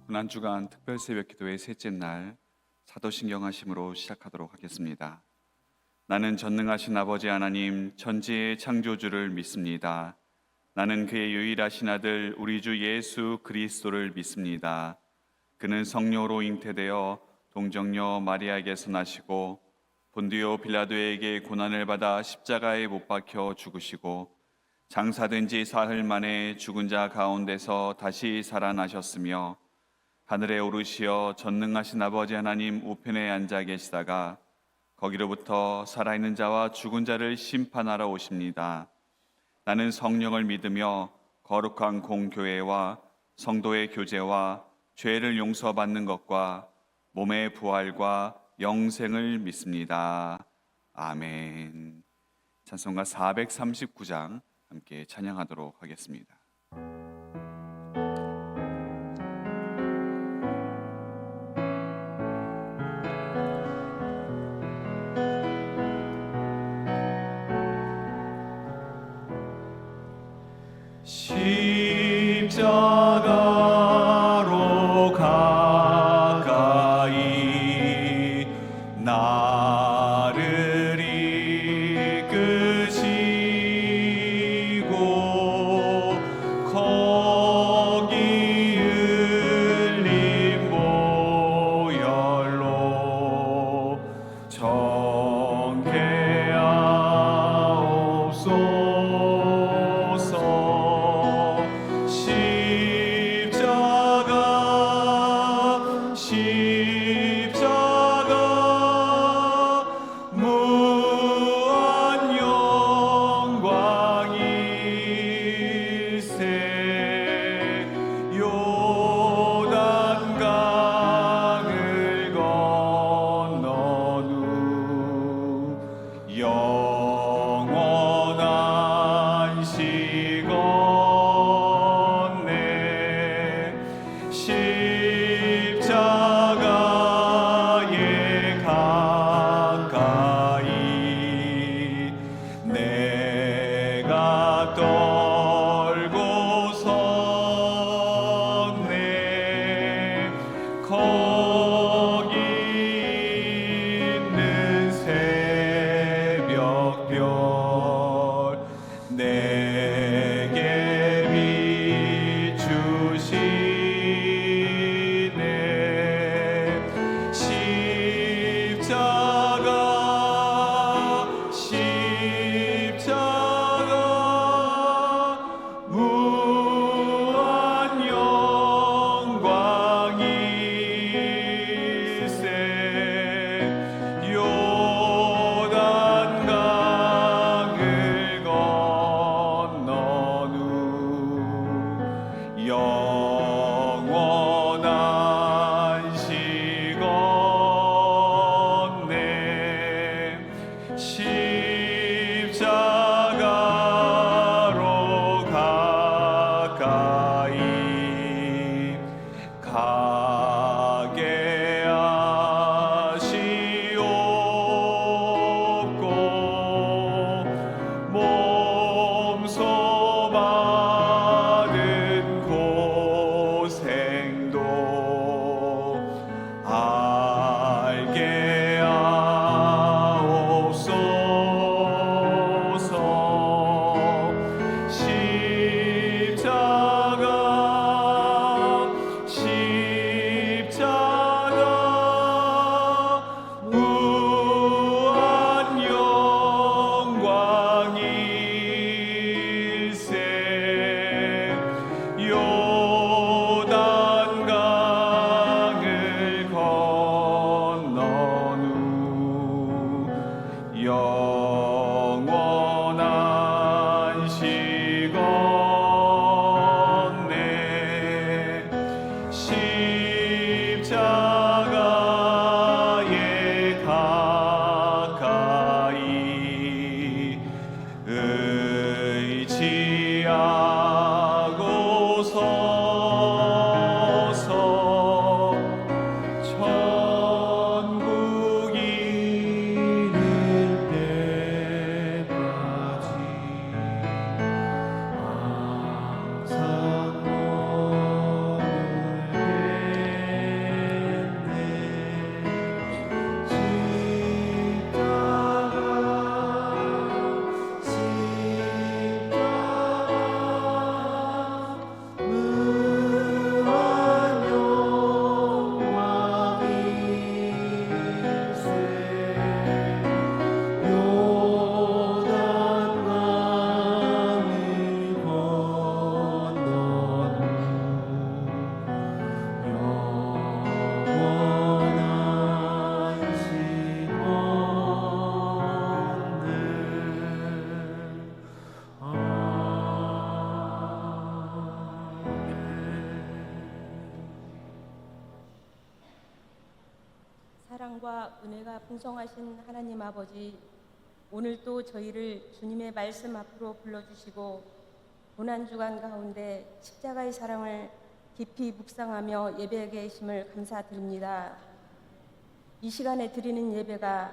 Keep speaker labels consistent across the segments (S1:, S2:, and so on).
S1: 한 주간 특별 새벽 기도의 셋째 날 사도신경 하심으로 시작하도록 하겠습니다. 나는 전능하신 아버지 하나님 천지의 창조주를 믿습니다. 나는 그의 유일하신 아들 우리 주 예수 그리스도를 믿습니다. 그는 성령으로 잉태되어 동정녀 마리아에게서 나시고 본디오 빌라도에게 고난을 받아 십자가에 못 박혀 죽으시고 장사된 지 사흘 만에 죽은 자 가운데서 다시 살아나셨으며 하늘에 오르시어 전능하신 아버지 하나님 우편에 앉아 계시다가 거기로부터 살아있는 자와 죽은 자를 심판하러 오십니다. 나는 성령을 믿으며 거룩한 공교회와 성도의 교제와 죄를 용서받는 것과 몸의 부활과 영생을 믿습니다. 아멘. 찬송가 439장 함께 찬양하도록 하겠습니다. 십자가로 가까이 나를 이끄시고 거기 흘린 보혈로 정케하옵소서. 십자가 무한 영광일세. 요단강을 건넌 후 영원한 시건네. 십자가에 가까이 내가 떨고 섰네. 거기 있는 새벽별 내게
S2: 사랑과 은혜가 풍성하신 하나님 아버지, 오늘 또 저희를 주님의 말씀 앞으로 불러주시고 고난주간 가운데 십자가의 사랑을 깊이 묵상하며 예배하게 계심을 감사드립니다. 이 시간에 드리는 예배가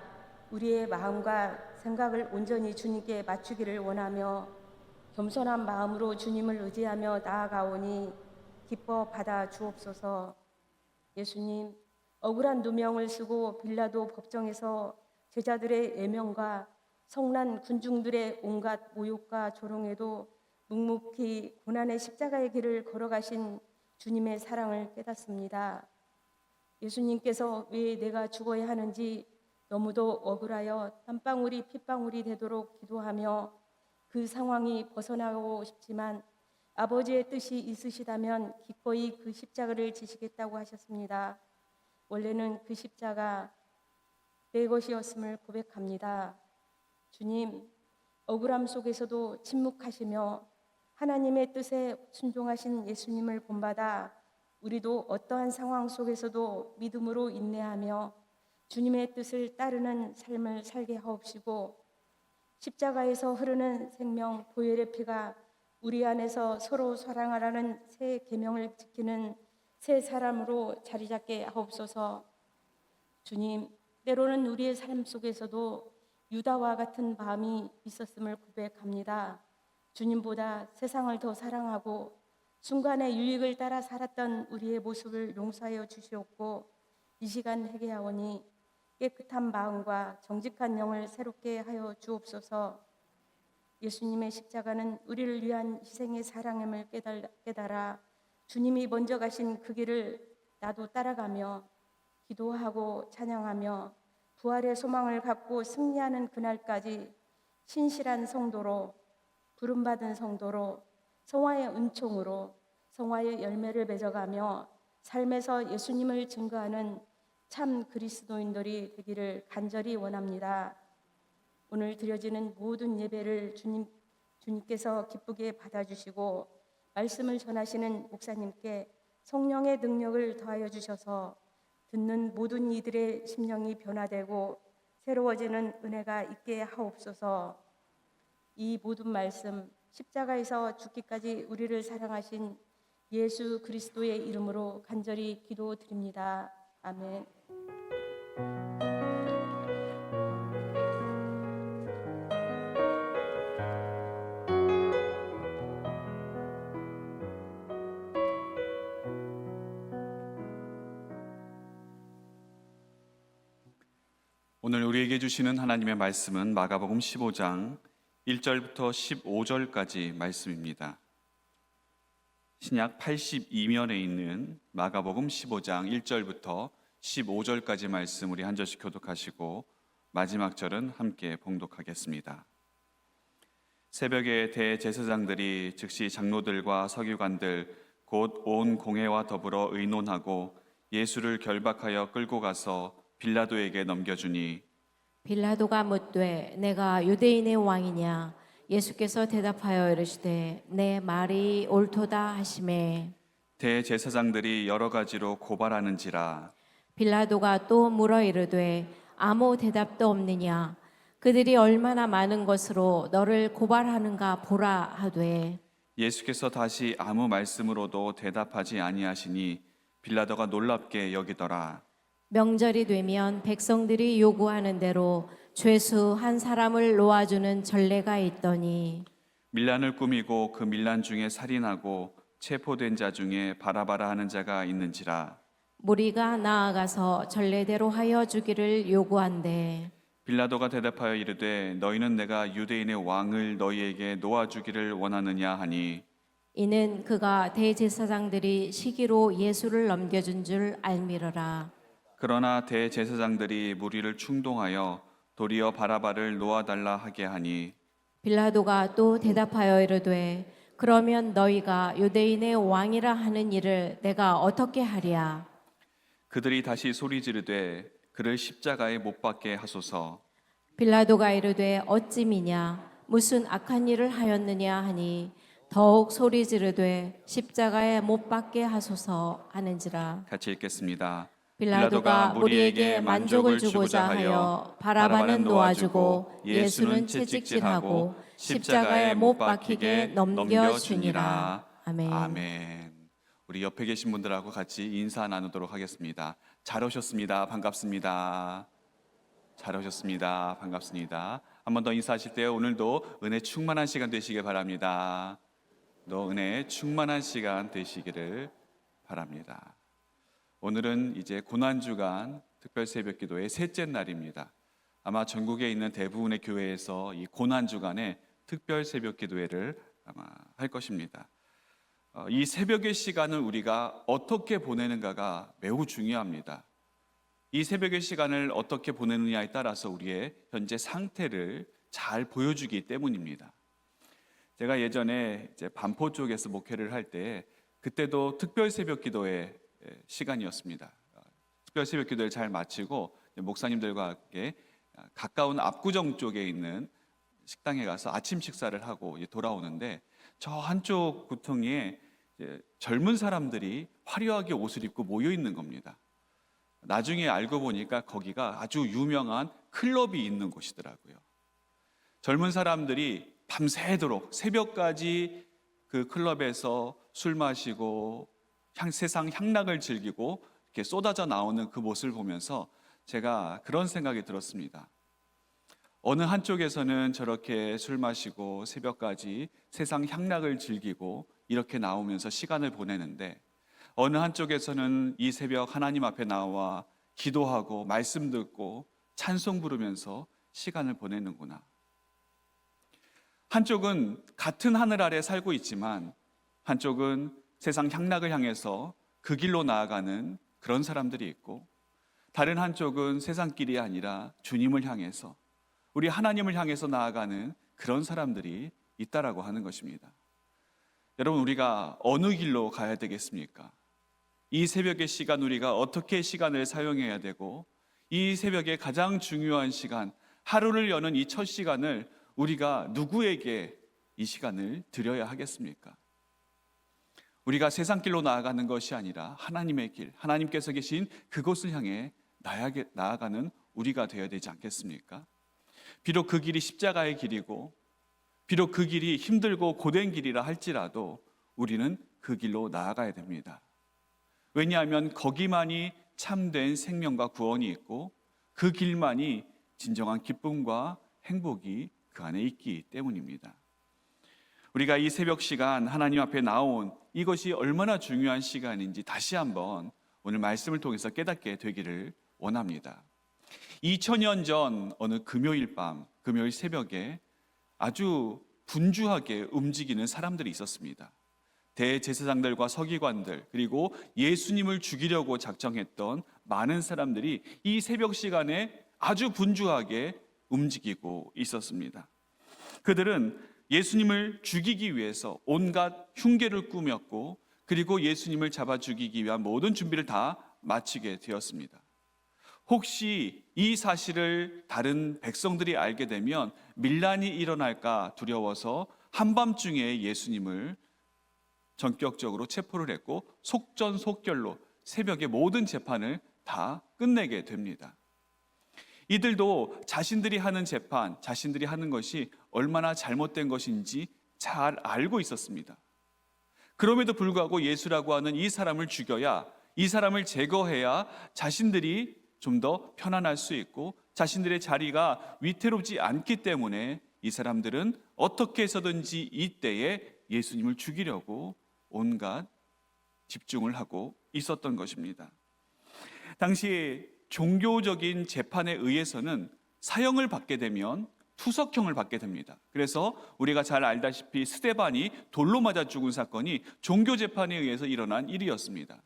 S2: 우리의 마음과 생각을 온전히 주님께 맞추기를 원하며 겸손한 마음으로 주님을 의지하며 나아가오니 기뻐 받아 주옵소서. 예수님, 억울한 누명을 쓰고 빌라도 법정에서 제자들의 예명과 성난 군중들의 온갖 모욕과 조롱에도 묵묵히 고난의 십자가의 길을 걸어가신 주님의 사랑을 깨닫습니다. 예수님께서 왜 내가 죽어야 하는지 너무도 억울하여 땀방울이 핏방울이 되도록 기도하며 그 상황이 벗어나고 싶지만 아버지의 뜻이 있으시다면 기꺼이 그 십자가를 지시겠다고 하셨습니다. 원래는 그 십자가 내 것이었음을 고백합니다. 주님, 억울함 속에서도 침묵하시며 하나님의 뜻에 순종하신 예수님을 본받아 우리도 어떠한 상황 속에서도 믿음으로 인내하며 주님의 뜻을 따르는 삶을 살게 하옵시고 십자가에서 흐르는 생명 보혈의 피가 우리 안에서 서로 사랑하라는 새 계명을 지키는 새 사람으로 자리 잡게 하옵소서. 주님, 때로는 우리의 삶 속에서도 유다와 같은 마음이 있었음을 고백합니다. 주님보다 세상을 더 사랑하고 순간의 유익을 따라 살았던 우리의 모습을 용서하여 주시옵고 이 시간 회개하오니 깨끗한 마음과 정직한 영을 새롭게 하여 주옵소서. 예수님의 십자가는 우리를 위한 희생의 사랑임을 깨달아 주님이 먼저 가신 그 길을 나도 따라가며 기도하고 찬양하며 부활의 소망을 갖고 승리하는 그날까지 신실한 성도로 부름받은 성도로 성화의 은총으로 성화의 열매를 맺어가며 삶에서 예수님을 증거하는 참 그리스도인들이 되기를 간절히 원합니다. 오늘 드려지는 모든 예배를 주님께서 기쁘게 받아주시고 말씀을 전하시는 목사님께 성령의 능력을 더하여 주셔서 듣는 모든 이들의 심령이 변화되고 새로워지는 은혜가 있게 하옵소서. 이 모든 말씀 십자가에서 죽기까지 우리를 사랑하신 예수 그리스도의 이름으로 간절히 기도드립니다. 아멘.
S1: 오늘 우리에게 주시는 하나님의 말씀은 마가복음 15장 1절부터 15절까지 말씀입니다. 신약 82면에 있는 마가복음 15장 1절부터 15절까지 말씀 우리 한 절씩 교독하시고 마지막 절은 함께 봉독하겠습니다. 새벽에 대제사장들이 즉시 장로들과 서기관들 곧 온 공회와 더불어 의논하고 예수를 결박하여 끌고 가서 빌라도에게 넘겨주니
S3: 빌라도가 묻되 내가 유대인의 왕이냐? 예수께서 대답하여 이르시되 내 말이 옳도다 하시매
S1: 대제사장들이 여러 가지로 고발하는지라.
S3: 빌라도가 또 물어 이르되 아무 대답도 없느냐? 그들이 얼마나 많은 것으로 너를 고발하는가 보라 하되
S1: 예수께서 다시 아무 말씀으로도 대답하지 아니하시니 빌라도가 놀랍게 여기더라.
S3: 명절이 되면 백성들이 요구하는 대로 죄수 한 사람을 놓아주는 전례가 있더니
S1: 밀란을 꾸미고 그 밀란 중에 살인하고 체포된 자 중에 바라바라 하는 자가 있는지라.
S3: 무리가 나아가서 전례대로 하여 주기를 요구한대
S1: 빌라도가 대답하여 이르되 너희는 내가 유대인의 왕을 너희에게 놓아주기를 원하느냐 하니
S3: 이는 그가 대제사장들이 시기로 예수를 넘겨준 줄 알미러라.
S1: 그러나 대제사장들이 무리를 충동하여 도리어 바라바를 놓아달라 하게 하니
S3: 빌라도가 또 대답하여 이르되 그러면 너희가 유대인의 왕이라 하는 일을 내가 어떻게 하랴?
S1: 그들이 다시 소리 지르되 그를 십자가에 못 박게 하소서.
S3: 빌라도가 이르되 어찌미냐? 무슨 악한 일을 하였느냐 하니 더욱 소리 지르되 십자가에 못 박게 하소서 하는지라.
S1: 같이 읽겠습니다.
S3: 빌라도가 무리에게 만족을 주고자 하여 바라바는 놓아주고 예수는 채찍질하고 십자가에 못 박히게 넘겨주니라. 아멘.
S1: 아멘. 우리 옆에 계신 분들하고 같이 인사 나누도록 하겠습니다. 잘 오셨습니다. 반갑습니다. 잘 오셨습니다. 반갑습니다. 한 번 더 인사하실 때 오늘도 은혜 충만한 시간 되시길 바랍니다. 또 은혜 충만한 시간 되시기를 바랍니다. 오늘은 이제 고난주간 특별 새벽기도의 셋째 날입니다. 아마 전국에 있는 대부분의 교회에서 이 고난주간에 특별 새벽기도회를 아마 할 것입니다. 이 새벽의 시간을 우리가 어떻게 보내는가가 매우 중요합니다. 이 새벽의 시간을 어떻게 보내느냐에 따라서 우리의 현재 상태를 잘 보여주기 때문입니다. 제가 예전에 이제 반포 쪽에서 목회를 할 때 그때도 특별 새벽기도회 시간이었습니다. 특별 새벽기도를 잘 마치고 목사님들과 함께 가까운 압구정 쪽에 있는 식당에 가서 아침 식사를 하고 돌아오는데 저 한쪽 구덩이에 젊은 사람들이 화려하게 옷을 입고 모여 있는 겁니다. 나중에 알고 보니까 거기가 아주 유명한 클럽이 있는 곳이더라고요. 젊은 사람들이 밤새도록 새벽까지 그 클럽에서 술 마시고 세상 향락을 즐기고 이렇게 쏟아져 나오는 그 모습을 보면서 제가 그런 생각이 들었습니다. 어느 한쪽에서는 저렇게 술 마시고 새벽까지 세상 향락을 즐기고 이렇게 나오면서 시간을 보내는데 어느 한쪽에서는 이 새벽 하나님 앞에 나와 기도하고 말씀 듣고 찬송 부르면서 시간을 보내는구나. 한쪽은 같은 하늘 아래 살고 있지만 한쪽은 세상 향락을 향해서 그 길로 나아가는 그런 사람들이 있고 다른 한쪽은 세상길이 아니라 주님을 향해서 우리 하나님을 향해서 나아가는 그런 사람들이 있다라고 하는 것입니다. 여러분, 우리가 어느 길로 가야 되겠습니까? 이 새벽의 시간 우리가 어떻게 시간을 사용해야 되고 이 새벽의 가장 중요한 시간, 하루를 여는 이 첫 시간을 우리가 누구에게 이 시간을 드려야 하겠습니까? 우리가 세상 길로 나아가는 것이 아니라 하나님의 길, 하나님께서 계신 그곳을 향해 나아가는 우리가 되어야 되지 않겠습니까? 비록 그 길이 십자가의 길이고 비록 그 길이 힘들고 고된 길이라 할지라도 우리는 그 길로 나아가야 됩니다. 왜냐하면 거기만이 참된 생명과 구원이 있고 그 길만이 진정한 기쁨과 행복이 그 안에 있기 때문입니다. 우리가 이 새벽 시간 하나님 앞에 나온 이것이 얼마나 중요한 시간인지 다시 한번 오늘 말씀을 통해서 깨닫게 되기를 원합니다. 2000년 전 어느 금요일 밤, 금요일 새벽에 아주 분주하게 움직이는 사람들이 있었습니다. 대제사장들과 서기관들 그리고 예수님을 죽이려고 작정했던 많은 사람들이 이 새벽 시간에 아주 분주하게 움직이고 있었습니다. 그들은 예수님을 죽이기 위해서 온갖 흉계를 꾸몄고 그리고 예수님을 잡아 죽이기 위한 모든 준비를 다 마치게 되었습니다. 혹시 이 사실을 다른 백성들이 알게 되면 밀란이 일어날까 두려워서 한밤중에 예수님을 전격적으로 체포를 했고 속전속결로 새벽에 모든 재판을 다 끝내게 됩니다. 이들도 자신들이 하는 재판, 자신들이 하는 것이 얼마나 잘못된 것인지 잘 알고 있었습니다. 그럼에도 불구하고 예수라고 하는 이 사람을 죽여야, 이 사람을 제거해야 자신들이 좀 더 편안할 수 있고 자신들의 자리가 위태롭지 않기 때문에 이 사람들은 어떻게 해서든지 이때에 예수님을 죽이려고 온갖 집중을 하고 있었던 것입니다. 당시 종교적인 재판에 의해서는 사형을 받게 되면 투석형을 받게 됩니다. 그래서 우리가 잘 알다시피 스데반이 돌로 맞아 죽은 사건이 종교 재판에 의해서 일어난 일이었습니다.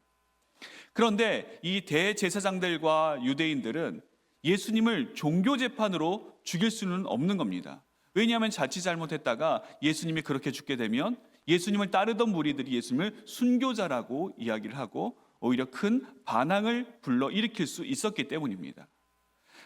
S1: 그런데 이 대제사장들과 유대인들은 예수님을 종교 재판으로 죽일 수는 없는 겁니다. 왜냐하면 자칫 잘못했다가 예수님이 그렇게 죽게 되면 예수님을 따르던 무리들이 예수님을 순교자라고 이야기를 하고 오히려 큰 반항을 불러일으킬 수 있었기 때문입니다.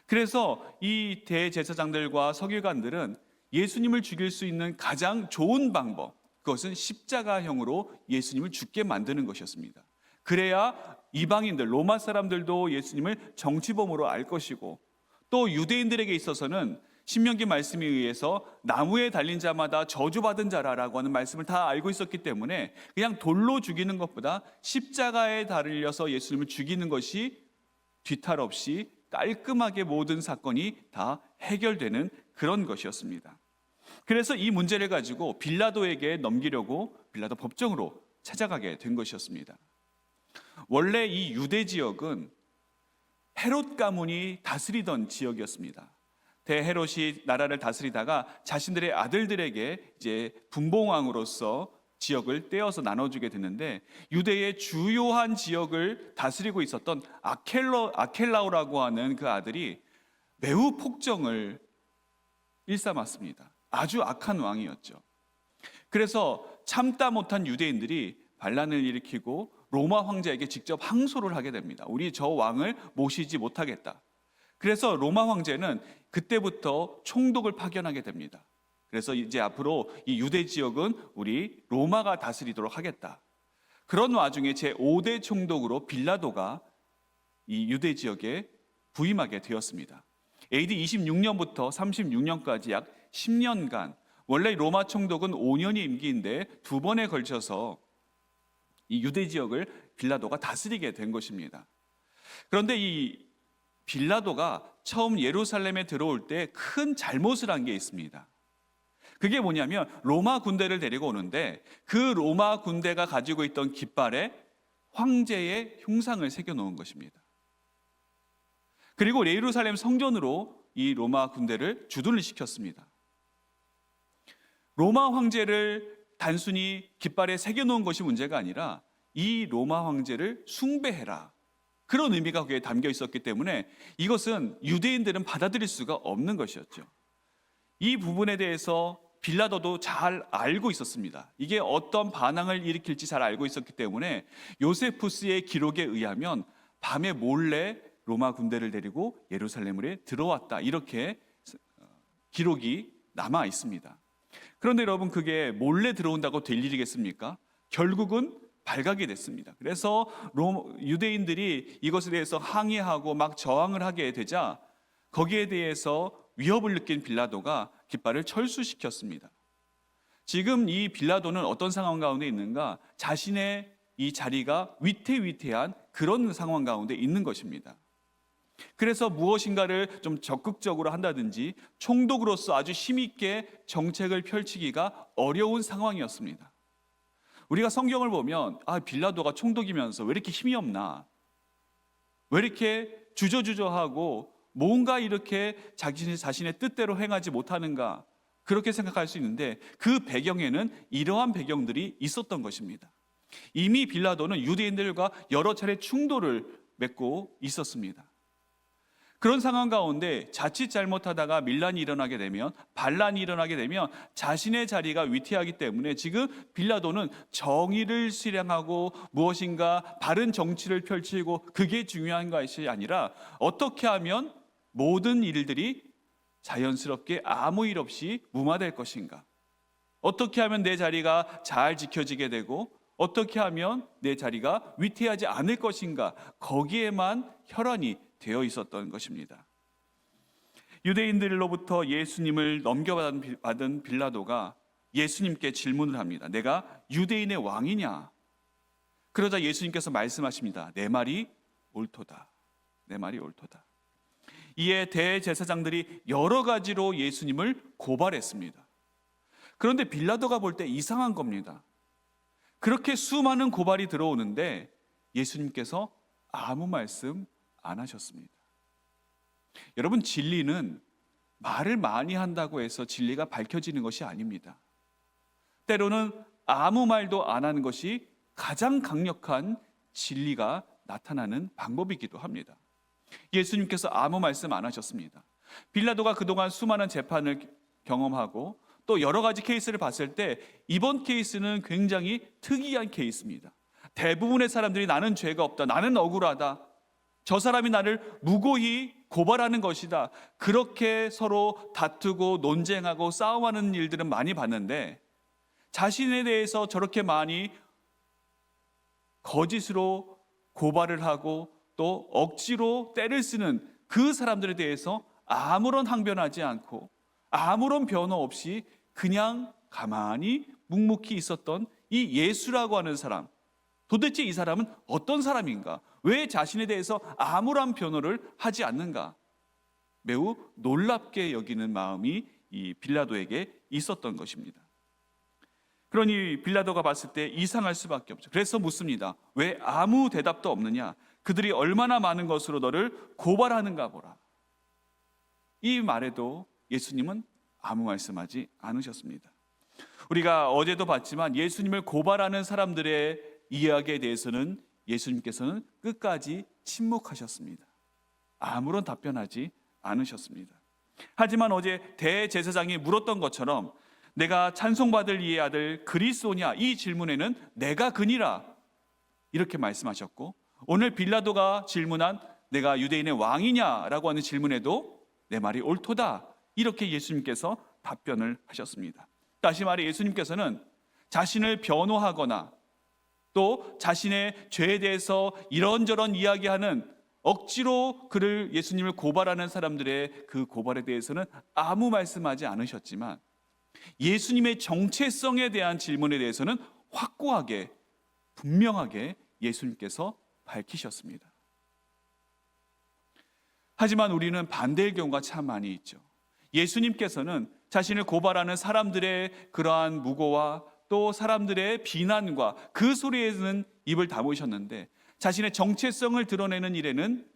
S1: 그래서 이 대제사장들과 서기관들은 예수님을 죽일 수 있는 가장 좋은 방법, 그것은 십자가형으로 예수님을 죽게 만드는 것이었습니다. 그래야 이방인들, 로마 사람들도 예수님을 정치범으로 알 것이고, 또 유대인들에게 있어서는 신명기 말씀에 의해서 나무에 달린 자마다 저주받은 자라라고 하는 말씀을 다 알고 있었기 때문에 그냥 돌로 죽이는 것보다 십자가에 달려서 예수님을 죽이는 것이 뒤탈 없이 깔끔하게 모든 사건이 다 해결되는 그런 것이었습니다. 그래서 이 문제를 가지고 빌라도에게 넘기려고 빌라도 법정으로 찾아가게 된 것이었습니다. 원래 이 유대 지역은 헤롯 가문이 다스리던 지역이었습니다. 대헤롯이 나라를 다스리다가 자신들의 아들들에게 이제 분봉왕으로서 지역을 떼어서 나눠주게 됐는데, 유대의 주요한 지역을 다스리고 있었던 아켈라오라고 하는 그 아들이 매우 폭정을 일삼았습니다. 아주 악한 왕이었죠. 그래서 참다 못한 유대인들이 반란을 일으키고 로마 황제에게 직접 항소를 하게 됩니다. 우리 저 왕을 모시지 못하겠다. 그래서 로마 황제는 그때부터 총독을 파견하게 됩니다. 그래서 이제 앞으로 이 유대 지역은 우리 로마가 다스리도록 하겠다. 그런 와중에 제5대 총독으로 빌라도가 이 유대 지역에 부임하게 되었습니다. AD 26년부터 36년까지 약 10년간, 원래 로마 총독은 5년이 임기인데 2번에 걸쳐서 이 유대 지역을 빌라도가 다스리게 된 것입니다. 그런데 이 빌라도가 처음 예루살렘에 들어올 때 큰 잘못을 한 게 있습니다. 그게 뭐냐면 로마 군대를 데리고 오는데 그 로마 군대가 가지고 있던 깃발에 황제의 흉상을 새겨놓은 것입니다. 그리고 예루살렘 성전으로 이 로마 군대를 주둔을 시켰습니다. 로마 황제를 단순히 깃발에 새겨놓은 것이 문제가 아니라 이 로마 황제를 숭배해라, 그런 의미가 거기에 담겨 있었기 때문에 이것은 유대인들은 받아들일 수가 없는 것이었죠. 이 부분에 대해서 빌라도도 잘 알고 있었습니다. 이게 어떤 반항을 일으킬지 잘 알고 있었기 때문에 요세푸스의 기록에 의하면 밤에 몰래 로마 군대를 데리고 예루살렘에 들어왔다, 이렇게 기록이 남아 있습니다. 그런데 여러분, 그게 몰래 들어온다고 될 일이겠습니까? 결국은 발각이 됐습니다. 그래서 유대인들이 이것에 대해서 항의하고 막 저항을 하게 되자 거기에 대해서 위협을 느낀 빌라도가 깃발을 철수시켰습니다. 지금 이 빌라도는 어떤 상황 가운데 있는가? 자신의 이 자리가 위태위태한 그런 상황 가운데 있는 것입니다. 그래서 무엇인가를 좀 적극적으로 한다든지 총독으로서 아주 힘있게 정책을 펼치기가 어려운 상황이었습니다. 우리가 성경을 보면 빌라도가 총독이면서 왜 이렇게 힘이 없나? 왜 이렇게 주저주저하고 뭔가 이렇게 자신의 뜻대로 행하지 못하는가? 그렇게 생각할 수 있는데 그 배경에는 이러한 배경들이 있었던 것입니다. 이미 빌라도는 유대인들과 여러 차례 충돌을 맺고 있었습니다. 그런 상황 가운데 자칫 잘못하다가 밀란이 일어나게 되면, 반란이 일어나게 되면 자신의 자리가 위태하기 때문에 지금 빌라도는 정의를 실행하고 무엇인가 바른 정치를 펼치고 그게 중요한 것이 아니라 어떻게 하면 모든 일들이 자연스럽게 아무 일 없이 무마될 것인가, 어떻게 하면 내 자리가 잘 지켜지게 되고 어떻게 하면 내 자리가 위태하지 않을 것인가, 거기에만 혈안이 되어 있었던 것입니다. 유대인들로부터 예수님을 넘겨받은 빌라도가 예수님께 질문을 합니다. 내가 유대인의 왕이냐? 그러자 예수님께서 말씀하십니다. 내 말이 옳도다. 내 말이 옳도다. 이에 대제사장들이 여러 가지로 예수님을 고발했습니다. 그런데 빌라도가 볼 때 이상한 겁니다. 그렇게 수많은 고발이 들어오는데 예수님께서 아무 말씀 안 하셨습니다. 여러분, 진리는 말을 많이 한다고 해서 진리가 밝혀지는 것이 아닙니다. 때로는 아무 말도 안 하는 것이 가장 강력한 진리가 나타나는 방법이기도 합니다. 예수님께서 아무 말씀 안 하셨습니다. 빌라도가 그동안 수많은 재판을 경험하고 또 여러 가지 케이스를 봤을 때 이번 케이스는 굉장히 특이한 케이스입니다. 대부분의 사람들이 나는 죄가 없다, 나는 억울하다, 저 사람이 나를 무고히 고발하는 것이다, 그렇게 서로 다투고 논쟁하고 싸움하는 일들은 많이 봤는데 자신에 대해서 저렇게 많이 거짓으로 고발을 하고 또 억지로 때를 쓰는 그 사람들에 대해서 아무런 항변하지 않고 아무런 변호 없이 그냥 가만히 묵묵히 있었던 이 예수라고 하는 사람, 도대체 이 사람은 어떤 사람인가? 왜 자신에 대해서 아무런 변호를 하지 않는가? 매우 놀랍게 여기는 마음이 이 빌라도에게 있었던 것입니다. 그러니 빌라도가 봤을 때 이상할 수밖에 없죠. 그래서 묻습니다. 왜 아무 대답도 없느냐? 그들이 얼마나 많은 것으로 너를 고발하는가 보라. 이 말에도 예수님은 아무 말씀하지 않으셨습니다. 우리가 어제도 봤지만 예수님을 고발하는 사람들의 이야기에 대해서는 예수님께서는 끝까지 침묵하셨습니다. 아무런 답변하지 않으셨습니다. 하지만 어제 대제사장이 물었던 것처럼 내가 찬송받을 이의 아들 그리스도냐? 이 질문에는 내가 그니라 이렇게 말씀하셨고, 오늘 빌라도가 질문한 내가 유대인의 왕이냐라고 하는 질문에도 내 말이 옳도다 이렇게 예수님께서 답변을 하셨습니다. 다시 말해 예수님께서는 자신을 변호하거나 또 자신의 죄에 대해서 이런저런 이야기하는 억지로 그를 예수님을 고발하는 사람들의 그 고발에 대해서는 아무 말씀하지 않으셨지만 예수님의 정체성에 대한 질문에 대해서는 확고하게 분명하게 예수님께서 밝히셨습니다. 하지만 우리는 반대의 경우가 참 많이 있죠. 예수님께서는 자신을 고발하는 사람들의 그러한 무고와 또 사람들의 비난과 그 소리에는 입을 다무셨는데 자신의 정체성을 드러내는 일에는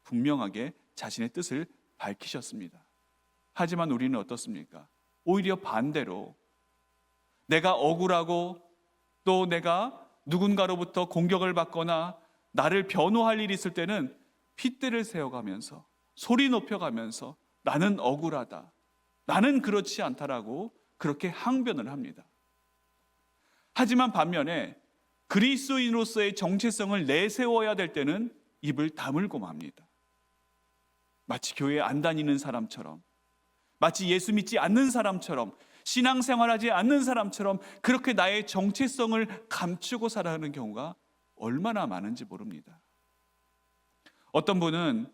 S1: 분명하게 자신의 뜻을 밝히셨습니다. 하지만 우리는 어떻습니까? 오히려 반대로 내가 억울하고 또 내가 누군가로부터 공격을 받거나 나를 변호할 일이 있을 때는 핏대를 세워가면서 소리 높여가면서 나는 억울하다, 나는 그렇지 않다라고 그렇게 항변을 합니다. 하지만 반면에 그리스도인으로서의 정체성을 내세워야 될 때는 입을 다물고 맙니다. 마치 교회에 안 다니는 사람처럼, 마치 예수 믿지 않는 사람처럼, 신앙생활하지 않는 사람처럼 그렇게 나의 정체성을 감추고 살아가는 경우가 얼마나 많은지 모릅니다. 어떤 분은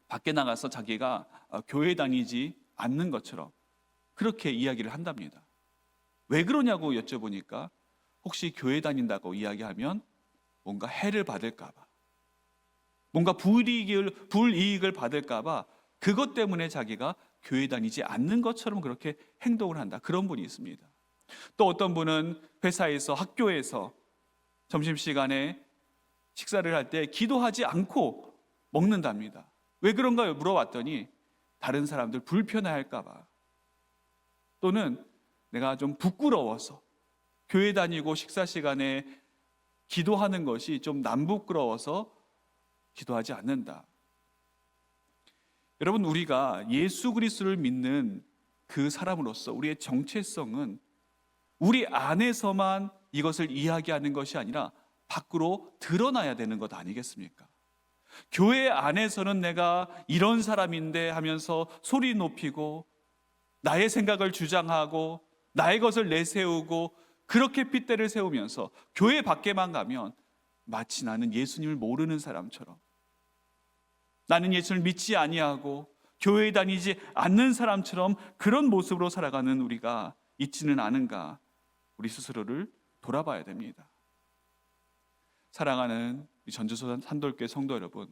S1: 밖에 나가서 자기가 교회 다니지 않는 것처럼 그렇게 이야기를 한답니다. 왜 그러냐고 여쭤보니까 혹시 교회 다닌다고 이야기하면 뭔가 해를 받을까 봐, 뭔가 불이익을 받을까 봐 그것 때문에 자기가 교회 다니지 않는 것처럼 그렇게 행동을 한다. 그런 분이 있습니다. 또 어떤 분은 회사에서, 학교에서 점심시간에 식사를 할 때 기도하지 않고 먹는답니다. 왜 그런가요? 물어봤더니 다른 사람들 불편해할까 봐, 또는 내가 좀 부끄러워서 교회 다니고 식사 시간에 기도하는 것이 좀 남부끄러워서 기도하지 않는다. 여러분, 우리가 예수 그리스도를 믿는 그 사람으로서 우리의 정체성은 우리 안에서만 이것을 이야기하는 것이 아니라 밖으로 드러나야 되는 것 아니겠습니까? 교회 안에서는 내가 이런 사람인데 하면서 소리 높이고 나의 생각을 주장하고 나의 것을 내세우고 그렇게 핏대를 세우면서 교회 밖에만 가면 마치 나는 예수님을 모르는 사람처럼, 나는 예수를 믿지 아니하고 교회에 다니지 않는 사람처럼 그런 모습으로 살아가는 우리가 있지는 않은가, 우리 스스로를 돌아봐야 됩니다. 사랑하는 전주소 산돌교회 성도 여러분,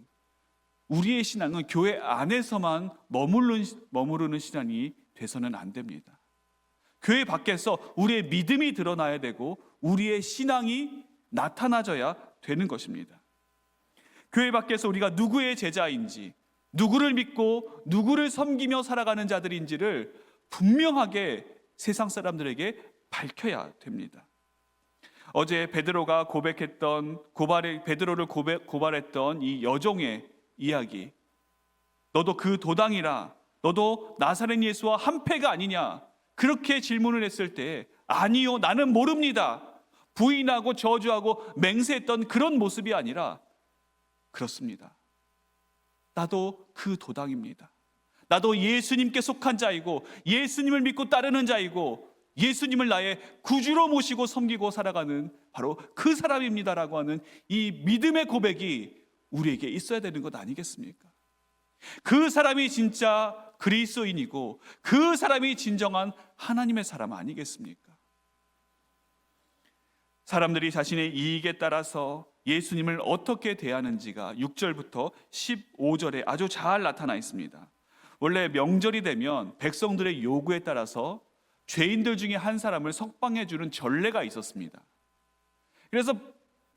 S1: 우리의 신앙은 교회 안에서만 머무르는 신앙이 돼서는 안 됩니다. 교회 밖에서 우리의 믿음이 드러나야 되고 우리의 신앙이 나타나져야 되는 것입니다. 교회 밖에서 우리가 누구의 제자인지, 누구를 믿고 누구를 섬기며 살아가는 자들인지를 분명하게 세상 사람들에게 밝혀야 됩니다. 어제 베드로가 베드로를 고발했던 이 여종의 이야기, 너도 그 도당이라, 너도 나사렛 예수와 한패가 아니냐, 그렇게 질문을 했을 때 아니요, 나는 모릅니다, 부인하고 저주하고 맹세했던 그런 모습이 아니라, 그렇습니다, 나도 그 도당입니다, 나도 예수님께 속한 자이고 예수님을 믿고 따르는 자이고 예수님을 나의 구주로 모시고 섬기고 살아가는 바로 그 사람입니다라고 하는 이 믿음의 고백이 우리에게 있어야 되는 것 아니겠습니까? 그 사람이 진짜 그리스도인이고 그 사람이 진정한 하나님의 사람 아니겠습니까? 사람들이 자신의 이익에 따라서 예수님을 어떻게 대하는지가 6절부터 15절에 아주 잘 나타나 있습니다. 원래 명절이 되면 백성들의 요구에 따라서 죄인들 중에 한 사람을 석방해 주는 전례가 있었습니다. 그래서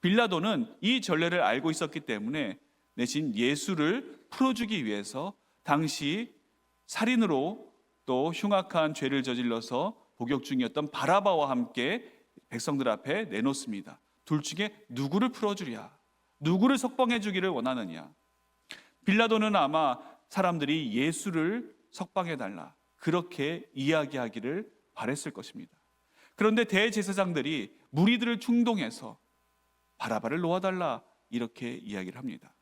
S1: 빌라도는 이 전례를 알고 있었기 때문에 대신 예수를 풀어주기 위해서 당시 살인으로 또 흉악한 죄를 저질러서 복역 중이었던 바라바와 함께 백성들 앞에 내놓습니다. 둘 중에 누구를 풀어주랴? 누구를 석방해 주기를 원하느냐? 빌라도는 아마 사람들이 예수를 석방해 달라 그렇게 이야기하기를 바랬을 것입니다. 그런데 대제사장들이 무리들을 충동해서 바라바를 놓아달라 이렇게 이야기를 합니다.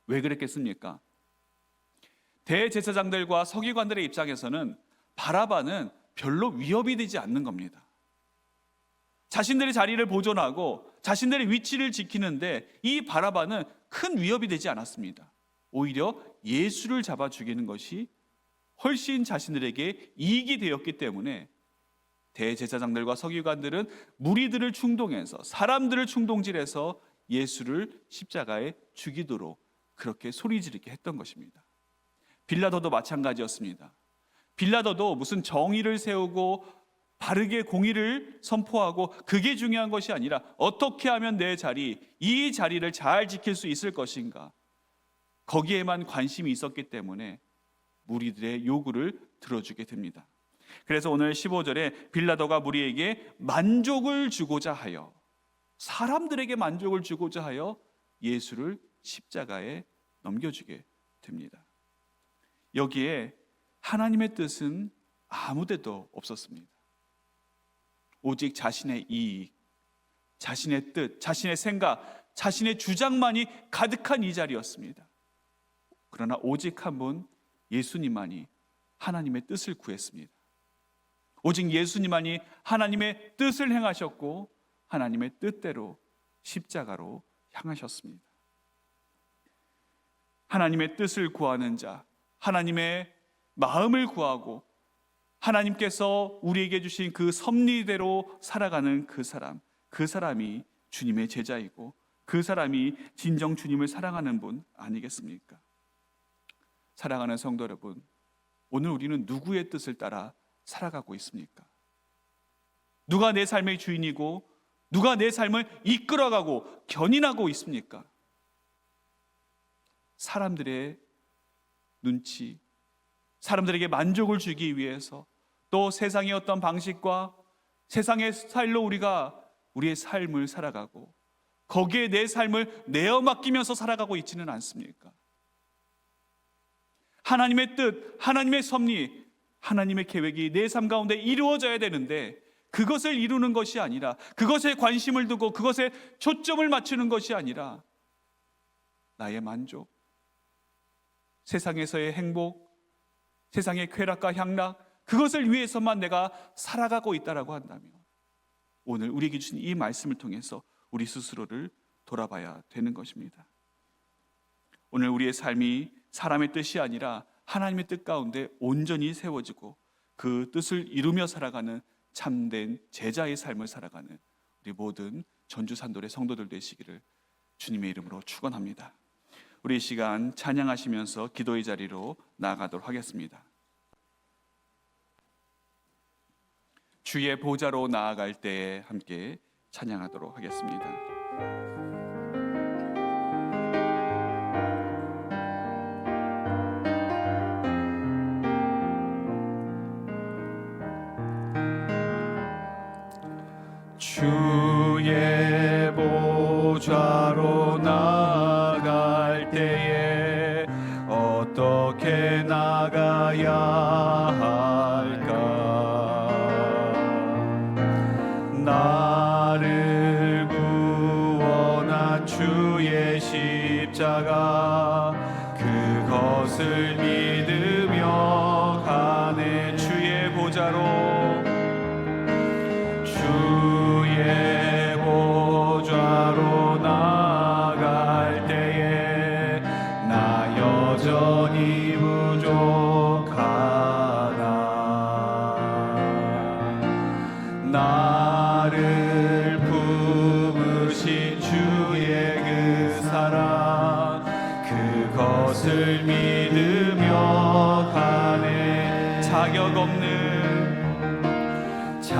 S1: 왜 그랬겠습니까? 대제사장들과 서기관들의 입장에서는 바라바는 별로 위협이 되지 않는 겁니다. 자신들의 자리를 보존하고 자신들의 위치를 지키는데 이 바라바는 큰 위협이 되지 않았습니다. 오히려 예수를 잡아 죽이는 것이 훨씬 자신들에게 이익이 되었기 때문에 대제사장들과 서기관들은 무리들을 충동해서 사람들을 충동질해서 예수를 십자가에 죽이도록 그렇게 소리 지르게 했던 것입니다. 빌라도도 마찬가지였습니다. 빌라도도 무슨 정의를 세우고 바르게 공의를 선포하고 그게 중요한 것이 아니라 어떻게 하면 내 자리, 이 자리를 잘 지킬 수 있을 것인가 거기에만 관심이 있었기 때문에 무리들의 요구를 들어주게 됩니다. 그래서 오늘 15절에 빌라도가 무리에게 만족을 주고자 하여 사람들에게 만족을 주고자 하여 예수를 십자가에 넘겨주게 됩니다. 여기에 하나님의 뜻은 아무데도 없었습니다. 오직 자신의 이익, 자신의 뜻, 자신의 생각, 자신의 주장만이 가득한 이 자리였습니다. 그러나 오직 한 분 예수님만이 하나님의 뜻을 구했습니다. 오직 예수님만이 하나님의 뜻을 행하셨고 하나님의 뜻대로 십자가로 향하셨습니다. 하나님의 뜻을 구하는 자, 하나님의 마음을 구하고 하나님께서 우리에게 주신 그 섭리대로 살아가는 그 사람이 주님의 제자이고 그 사람이 진정 주님을 사랑하는 분 아니겠습니까? 사랑하는 성도 여러분, 오늘 우리는 누구의 뜻을 따라 살아가고 있습니까? 누가 내 삶의 주인이고 누가 내 삶을 이끌어가고 견인하고 있습니까? 사람들의 눈치, 사람들에게 만족을 주기 위해서 또 세상의 어떤 방식과 세상의 스타일로 우리가 우리의 삶을 살아가고 거기에 내 삶을 내어 맡기면서 살아가고 있지는 않습니까? 하나님의 뜻, 하나님의 섭리, 하나님의 계획이 내 삶 가운데 이루어져야 되는데 그것을 이루는 것이 아니라 그것에 관심을 두고 그것에 초점을 맞추는 것이 아니라 나의 만족, 세상에서의 행복, 세상의 쾌락과 향락 그것을 위해서만 내가 살아가고 있다라고 한다면 오늘 우리에게 주신 이 말씀을 통해서 우리 스스로를 돌아봐야 되는 것입니다. 오늘 우리의 삶이 사람의 뜻이 아니라 하나님의 뜻 가운데 온전히 세워지고 그 뜻을 이루며 살아가는 참된 제자의 삶을 살아가는 우리 모든 전주산돌의 성도들 되시기를 주님의 이름으로 축원합니다. 우리 이 시간 찬양하시면서 기도의 자리로 나아가도록 하겠습니다. 주의 보좌로 나아갈 때에 함께 찬양하도록 하겠습니다. 주의 보좌로 나아갈 때에 어떻게 나가야 할까? 나를 구원한 주의 십자가 그것을 믿으며 가네. 주의 보좌로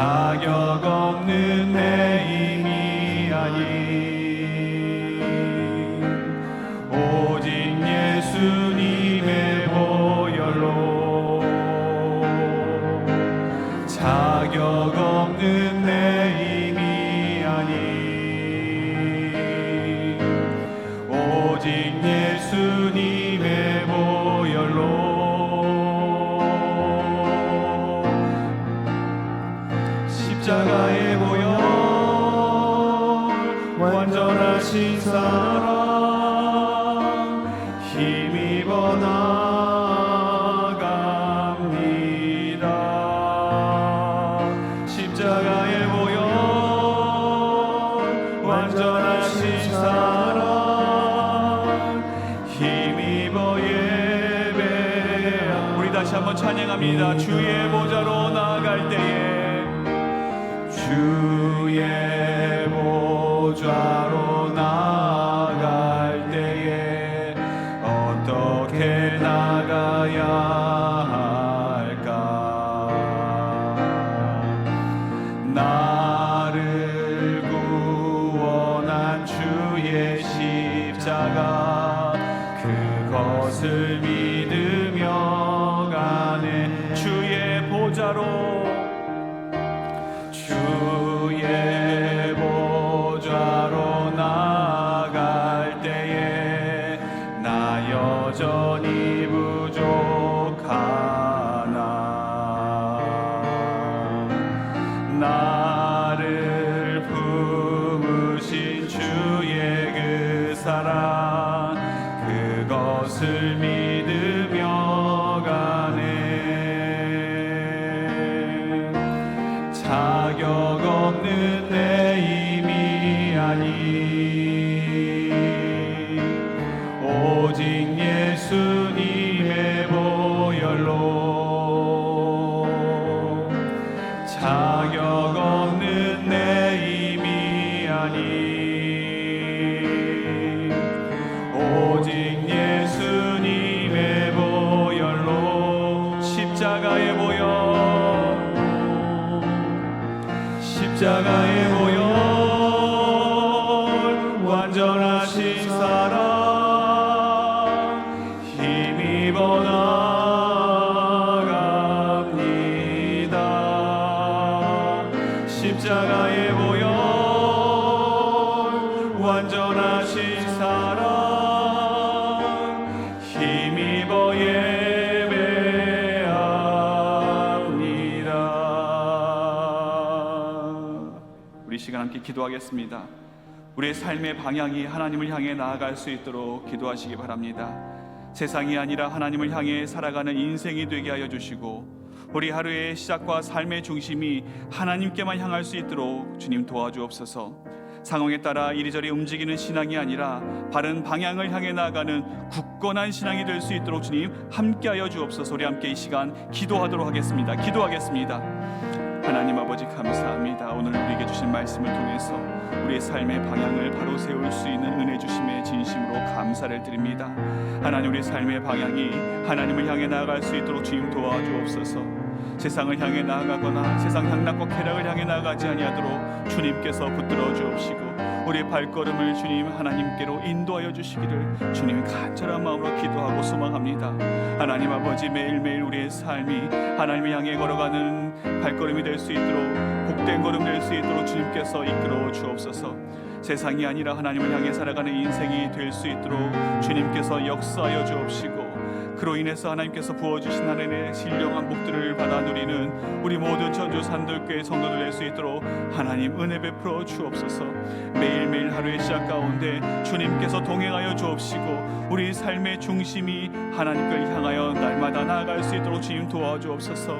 S1: 자격 없는 내 힘이 아닌 오직 예수님의 보혈로 자격 없는 내 힘이 아닌 오직 예수님의 보혈로 십자가의 보혈 완전하신 사랑 힘입어 나갑니다. 십자가의 보혈 완전하신 사랑 힘입어 예배하. 우리 다시 한번 찬양합니다. 주의 보좌로 나아갈 때에 주의 보좌로 나아갈 때에 어떻게 나가야 할까? 나를 구원한 주의 십자가 그것을 믿으며 가네. 주의 보좌로 주의 보좌로 나아갈 때에 나 여전히 부족하나. 나를 품으신 주의 그 사랑 그것을 믿으며 가네. 자격 없는 내 힘이 아닌 오직 예수님의 보혈로 자격 없는 내 힘이 아닌 오직 예수님의 보혈로 십자가의 보혈 십자가의 보혈 완전하신 사랑 힘입어 나갑니다. 십자가의 보혈 완전하신 사랑 힘입어 예배합니다. 우리 시간 함께 기도하겠습니다. 우리의 삶의 방향이 하나님을 향해 나아갈 수 있도록 기도하시기 바랍니다. 세상이 아니라 하나님을 향해 살아가는 인생이 되게 하여 주시고 우리 하루의 시작과 삶의 중심이 하나님께만 향할 수 있도록 주님 도와주옵소서. 상황에 따라 이리저리 움직이는 신앙이 아니라 바른 방향을 향해 나아가는 굳건한 신앙이 될 수 있도록 주님 함께하여 주옵소서. 우리 함께 이 시간 기도하도록 하겠습니다. 기도하겠습니다. 하나님 아버지 감사합니다. 오늘 우리에게 주신 말씀을 통해서 우리의 삶의 방향을 바로 세울 수 있는 은혜 주심에 진심으로 감사를 드립니다. 하나님 우리의 삶의 방향이 하나님을 향해 나아갈 수 있도록 주님 도와주옵소서. 세상을 향해 나아가거나 세상 향락과 쾌락을 향해 나아가지 아니하도록 주님께서 붙들어 주옵시고 우리의 발걸음을 주님 하나님께로 인도하여 주시기를 주님 간절한 마음으로 기도하고 소망합니다. 하나님 아버지 매일매일 우리의 삶이 하나님을 향해 걸어가는 발걸음이 될 수 있도록 복된 걸음 될 수 있도록 주님께서 이끌어 주옵소서. 세상이 아니라 하나님을 향해 살아가는 인생이 될 수 있도록 주님께서 역사하여 주옵시고 그로 인해서 하나님께서 부어주신 하나님의 신령한 복들을 받아 누리는 우리 모든 전주 산들교회 성도들 될 수 있도록 하나님 은혜 베풀어 주옵소서. 매일매일 하루의 시작 가운데 주님께서 동행하여 주옵시고 우리 삶의 중심이 하나님을 향하여 날마다 나아갈 수 있도록 주님 도와주옵소서.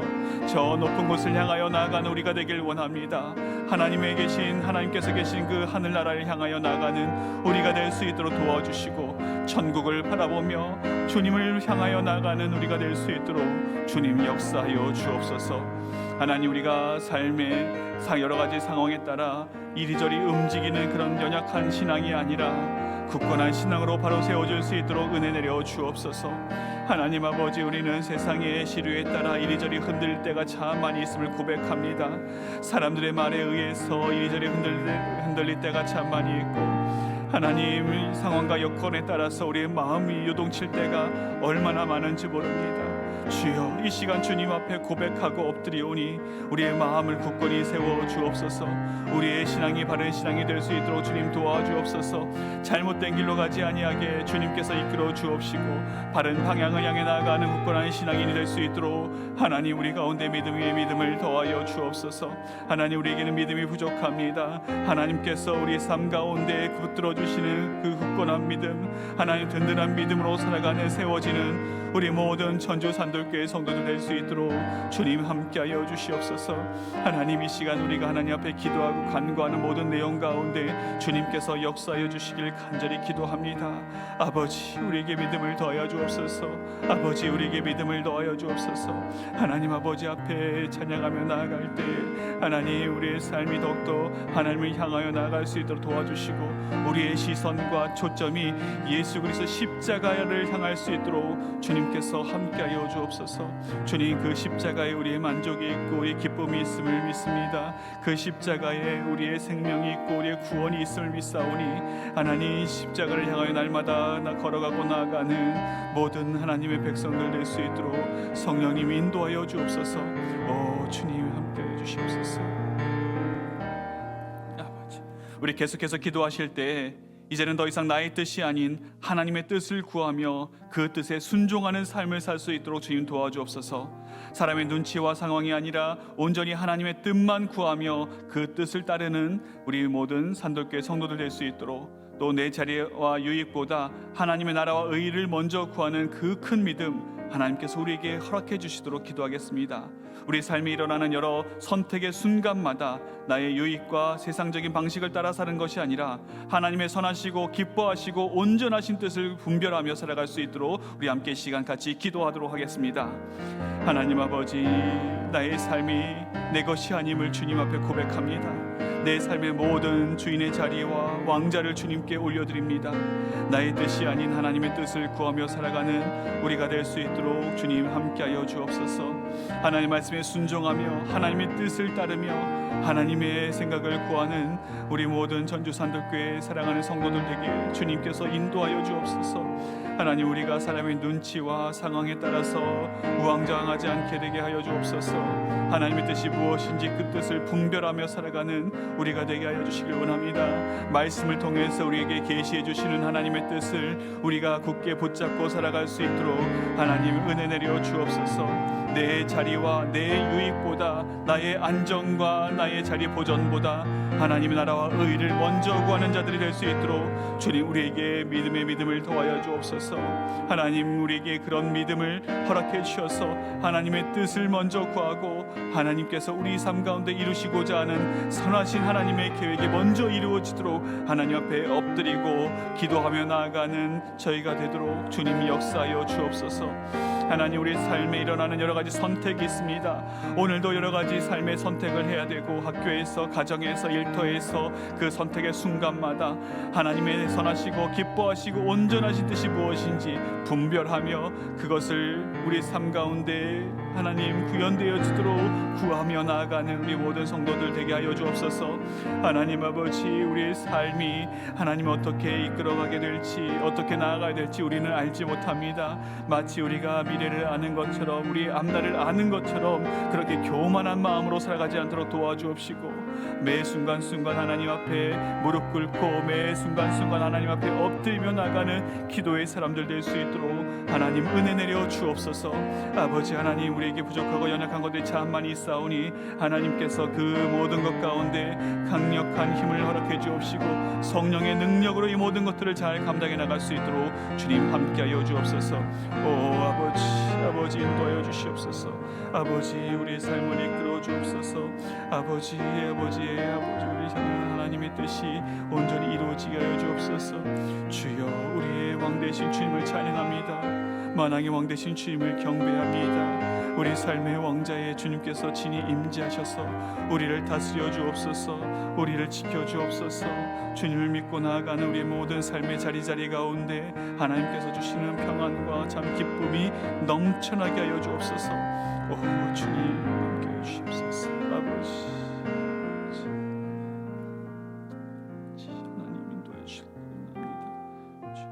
S1: 저 높은 곳을 향하여 나아가는 우리가 되길 원합니다. 하나님에 계신 하나님께서 계신 그 하늘나라를 향하여 나아가는 우리가 될 수 있도록 도와주시고 천국을 바라보며 주님을 향하여 나아가는 우리가 될 수 있도록 주님 역사하여 주옵소서. 하나님 우리가 삶의 여러 가지 상황에 따라 이리저리 움직이는 그런 연약한 신앙이 아니라 굳건한 신앙으로 바로 세워질 수 있도록 은혜 내려 주옵소서. 하나님 아버지, 우리는 세상의 시류에 따라 이리저리 흔들릴 때가 참 많이 있음을 고백합니다. 사람들의 말에 의해서 이리저리 흔들릴 때가 참 많이 있고, 하나님 상황과 여건에 따라서 우리의 마음이 요동칠 때가 얼마나 많은지 모릅니다. 주여, 이 시간 주님 앞에 고백하고 엎드리오니 우리의 마음을 굳건히 세워 주옵소서. 우리의 신앙이 바른 신앙이 될 수 있도록 주님 도와주옵소서. 잘못된 길로 가지 아니하게 주님께서 이끌어 주옵시고 바른 방향을 향해 나아가는 굳건한 신앙인이 될 수 있도록 하나님 우리 가운데 믿음 위에 믿음을 더하여 주옵소서. 하나님, 우리에게는 믿음이 부족합니다. 하나님께서 우리 삶 가운데 붙들어 주시는 그 굳건한 믿음, 하나님 든든한 믿음으로 살아가는 세워지는 우리 모든 전주 산돌교회 성도들 될 수 있도록 주님 함께하여 주시옵소서. 하나님, 이 시간 우리가 하나님 앞에 기도하고 간구하는 모든 내용 가운데 주님께서 역사하여 주시길 간절히 기도합니다. 아버지, 우리에게 믿음을 더하여 주옵소서. 아버지, 우리에게 믿음을 더하여 주옵소서. 하나님 아버지 앞에 찬양하며 나아갈 때 하나님 우리의 삶이 더욱더 하나님을 향하여 나아갈 수 있도록 도와주시고 우리의 시선과 초점이 예수 그리스도 십자가를 향할 수 있도록 주님께서 함께하여 주옵소서. 주님, 그 십자가에 우리의 만족이 있고 우리의 기쁨이 있음을 믿습니다. 그 십자가에 우리의 생명이 있고 우리의 구원이 있음을 믿사오니 하나님, 십자가를 향하여 날마다 걸어가고 나아가는 모든 하나님의 백성들 될 수 있도록 성령님 인도하여 주옵소서. 오 주님, 함께해 주시옵소서. 아버지, 우리 계속해서 기도하실 때 이제는 더 이상 나의 뜻이 아닌 하나님의 뜻을 구하며 그 뜻에 순종하는 삶을 살 수 있도록 주님 도와주옵소서. 사람의 눈치와 상황이 아니라 온전히 하나님의 뜻만 구하며 그 뜻을 따르는 우리 모든 산돌교회 성도들 될 수 있도록, 또 내 자리와 유익보다 하나님의 나라와 의를 먼저 구하는 그 큰 믿음 하나님께서 우리에게 허락해 주시도록 기도하겠습니다. 우리 삶이 일어나는 여러 선택의 순간마다 나의 유익과 세상적인 방식을 따라 사는 것이 아니라 하나님의 선하시고 기뻐하시고 온전하신 뜻을 분별하며 살아갈 수 있도록 우리 함께 시간 같이 기도하도록 하겠습니다. 하나님 아버지, 나의 삶이 내 것이 아님을 주님 앞에 고백합니다. 내 삶의 모든 주인의 자리와 왕자를 주님께 올려드립니다. 나의 뜻이 아닌 하나님의 뜻을 구하며 살아가는 우리가 될 수 있도록 주님 함께하여 주옵소서. 하나님 말씀에 순종하며 하나님의 뜻을 따르며 하나님의 생각을 구하는 우리 모든 전주 산돌교회 사랑하는 성도들 되게 주님께서 인도하여 주옵소서. 하나님, 우리가 사람의 눈치와 상황에 따라서 우왕좌왕하지 않게 되게 하여 주옵소서. 하나님의 뜻이 무엇인지 그 뜻을 분별하며 살아가는 우리가 되게 하여 주시길 원합니다. 말씀을 통해서 우리에게 계시해 주시는 하나님의 뜻을 우리가 굳게 붙잡고 살아갈 수 있도록 하나님 은혜 내려 주옵소서. 내 자리와 내 유익보다, 나의 안정과 나의 자리 보전보다 하나님의 나라와 의를 먼저 구하는 자들이 될 수 있도록 주님, 우리에게 믿음의 믿음을 더하여 주옵소서. 하나님, 우리에게 그런 믿음을 허락해 주셔서 하나님의 뜻을 먼저 구하고 하나님께서 우리 삶 가운데 이루시고자 하는 선하신 하나님의 계획이 먼저 이루어지도록 하나님 앞에 엎드리고 기도하며 나아가는 저희가 되도록 주님이 역사하여 주옵소서. 하나님, 우리 삶에 일어나는 여러 가지 선택이 있습니다. 오늘도 여러 가지 삶의 선택을 해야 되고, 학교에서, 가정에서, 일터에서 그 선택의 순간마다 하나님의 선하시고 기뻐하시고 온전하신 뜻이 무엇인지 분별하며 그것을 우리 삶 가운데 하나님 구현되어지도록 구하며 나아가는 우리 모든 성도들 되게 하여 주옵소서. 하나님 아버지, 우리의 삶이 하나님 어떻게 이끌어가게 될지, 어떻게 나아가야 될지 우리는 알지 못합니다. 마치 우리가 미래를 아는 것처럼, 우리 앞날을 아는 것처럼 그렇게 교만한 마음으로 살아가지 않도록 도와주옵시고, 매 순간순간 하나님 앞에 무릎 꿇고 매 순간순간 하나님 앞에 엎드리며 나가는 기도의 사람들 될 수 있도록 하나님 은혜 내려 주옵소서. 아버지 하나님, 우리에게 부족하고 연약한 것들이 참 많이 있사오니 하나님께서 그 모든 것 가운데 강력한 힘을 허락해 주옵시고 성령의 능력으로 이 모든 것들을 잘 감당해 나갈 수 있도록 주님 함께하여 주옵소서. 오 아버지 인도하여 주시옵소서. 아버지, 우리의 삶을 이끌어 주옵소서. 아버지 우리 사랑하는 하나님의 뜻이 온전히 이루어지게 하여 주옵소서. 주여, 우리의 왕 되신 주님을 찬양합니다. 만왕의 왕 되신 주님을 경배합니다. 우리 삶의 왕자의 주님께서 친히 임재하셔서 우리를 다스려 주옵소서. 우리를 지켜 주옵소서. 주님을 믿고 나아가는 우리의 모든 삶의 자리자리 가운데 하나님께서 주시는 평안과 참 기쁨이 넘쳐나게 하여 주옵소서. 오 주님 함께 해 주옵소서. 아버지 하나님 인도해 주시기 원합니다.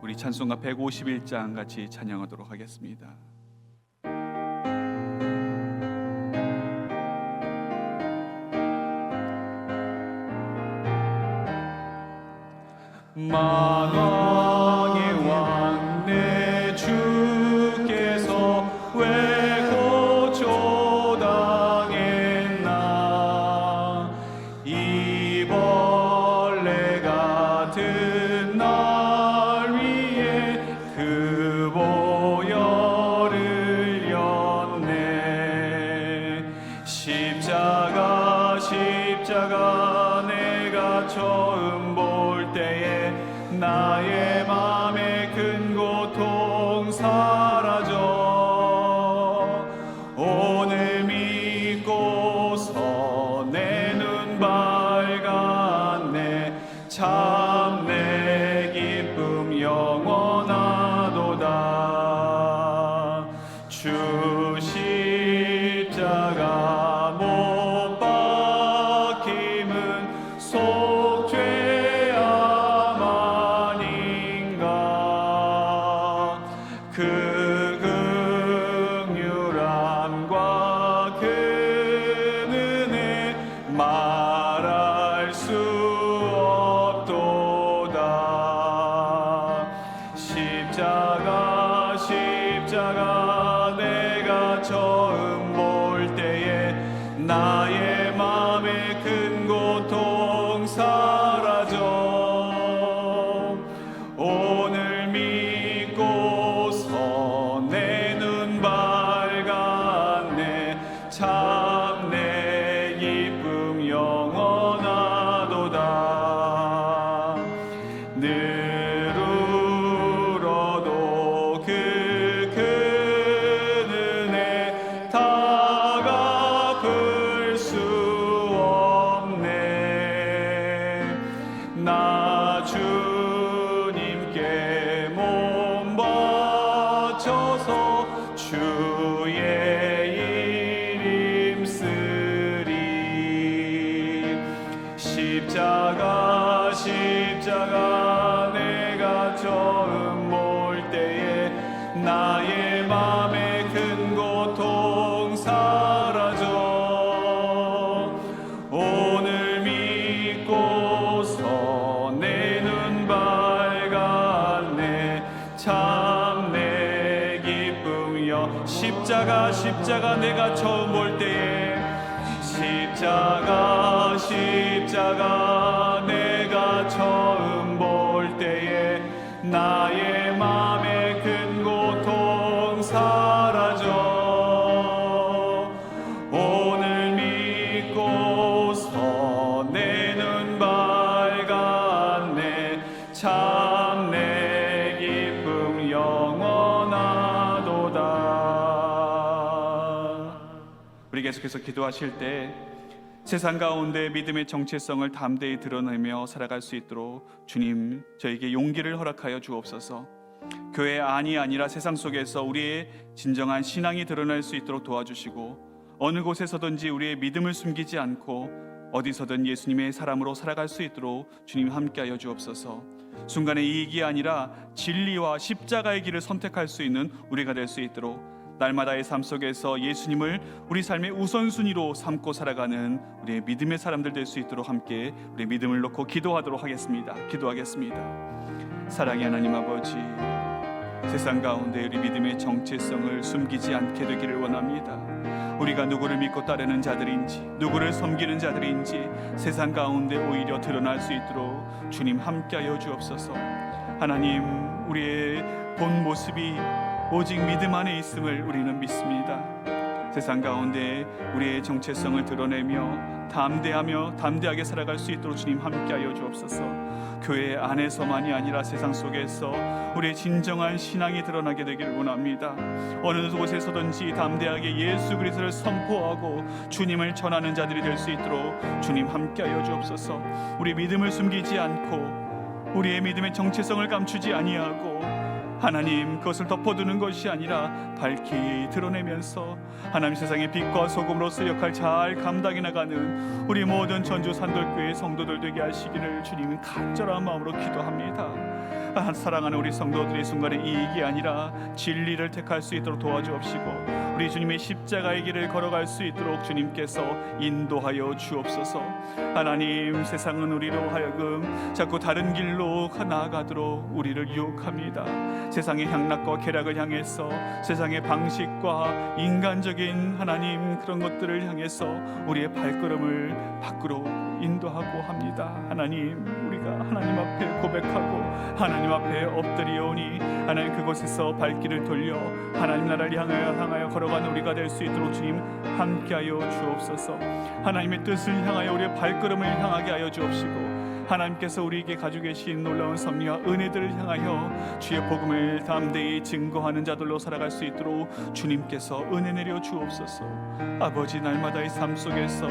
S1: 우리 찬송가 151장 같이 찬양하도록 하겠습니다. 만왕의 왕 내 주께서 왜 고초당했나. 이 벌레 같은 날 위에 그 보혈을 였네. 십자가 내가 처음 볼 때에 나의 맘에 큰 고통 사라져. 오늘 믿고서 내 눈 밝았네. 참 내 기쁨 영원하도다. 주 십자가 못 박힘은 속죄함 아닌가. 그 긍휼함과 그 은혜 말할 수 없도다. 십자가 내가 처음 볼 때에 나의 맘에 큰 고통 사라져. 오늘 믿고서 내 눈 밝았네. 참 내 기쁨 영원하도다. 늘 울어도 그 큰 은혜 다 갚을 수 없네. 나 주님께 몸 바쳐서 주의 이름 쓰리. 십자가 내가 처음 볼 때에 나의 맘에 큰 고통 사라져. 오늘 믿고서 내 눈 밝았네. 참 내 기쁨이여. 십자가 내가 처음 볼 때에 십자가 내가 처음 볼 때에 나의 맘에 큰 고통 사라져. 오늘 믿고서 내 눈 밝았네. 참 내 기쁨 영원하도다. 우리 계속해서 기도하실 때 세상 가운데 믿음의 정체성을 담대히 드러내며 살아갈 수 있도록 주님 저에게 용기를 허락하여 주옵소서. 교회 안이 아니라 세상 속에서 우리의 진정한 신앙이 드러날 수 있도록 도와주시고, 어느 곳에서든지 우리의 믿음을 숨기지 않고 어디서든 예수님의 사람으로 살아갈 수 있도록 주님 함께하여 주옵소서. 순간의 이익이 아니라 진리와 십자가의 길을 선택할 수 있는 우리가 될 수 있도록 날마다의 삶 속에서 예수님을 우리 삶의 우선순위로 삼고 살아가는 우리의 믿음의 사람들 될 수 있도록 함께 우리의 믿음을 놓고 기도하도록 하겠습니다. 기도하겠습니다. 사랑의 하나님 아버지, 세상 가운데 우리 믿음의 정체성을 숨기지 않게 되기를 원합니다. 우리가 누구를 믿고 따르는 자들인지, 누구를 섬기는 자들인지 세상 가운데 오히려 드러날 수 있도록 주님 함께하여 주옵소서. 하나님, 우리의 본 모습이 오직 믿음 안에 있음을 우리는 믿습니다. 세상 가운데 우리의 정체성을 드러내며 담대하게 살아갈 수 있도록 주님 함께하여 주옵소서. 교회 안에서만이 아니라 세상 속에서 우리의 진정한 신앙이 드러나게 되기를 원합니다. 어느 곳에서든지 담대하게 예수 그리스도를 선포하고 주님을 전하는 자들이 될 수 있도록 주님 함께하여 주옵소서. 우리 믿음을 숨기지 않고 우리의 믿음의 정체성을 감추지 아니하고 하나님 그것을 덮어두는 것이 아니라 밝히 드러내면서 하나님 세상의 빛과 소금으로서 역할 잘 감당해 나가는 우리 모든 전주 산돌교회 성도들 되게 하시기를 주님은 간절한 마음으로 기도합니다. 사랑하는 우리 성도들의 순간에 이익이 아니라 진리를 택할 수 있도록 도와주옵시고 우리 주님의 십자가의 길을 걸어갈 수 있도록 주님께서 인도하여 주옵소서. 하나님 세상은 우리로 하여금 자꾸 다른 길로 나아가도록 우리를 유혹합니다. 세상의 향락과 쾌락을 향해서 세상의 방식과 인간적인 하나님 그런 것들을 향해서 우리의 발걸음을 밖으로 인도하고 합니다. 하나님 우리가 하나님 앞에 고백하고 하나님 앞에 엎드리오니 하나님 그곳에서 발길을 돌려 하나님 나라를 향하여 걸어가는 우리가 될 수 있도록 주님 함께하여 주옵소서. 하나님의 뜻을 향하여 우리의 발걸음을 향하게 하여 주옵시고 하나님께서 우리에게 가지고 계신 놀라운 섭리와 은혜들을 향하여 주의 복음을 담대히 증거하는 자들로 살아갈 수 있도록 주님께서 은혜 내려 주옵소서. 아버지 날마다의 삶 속에서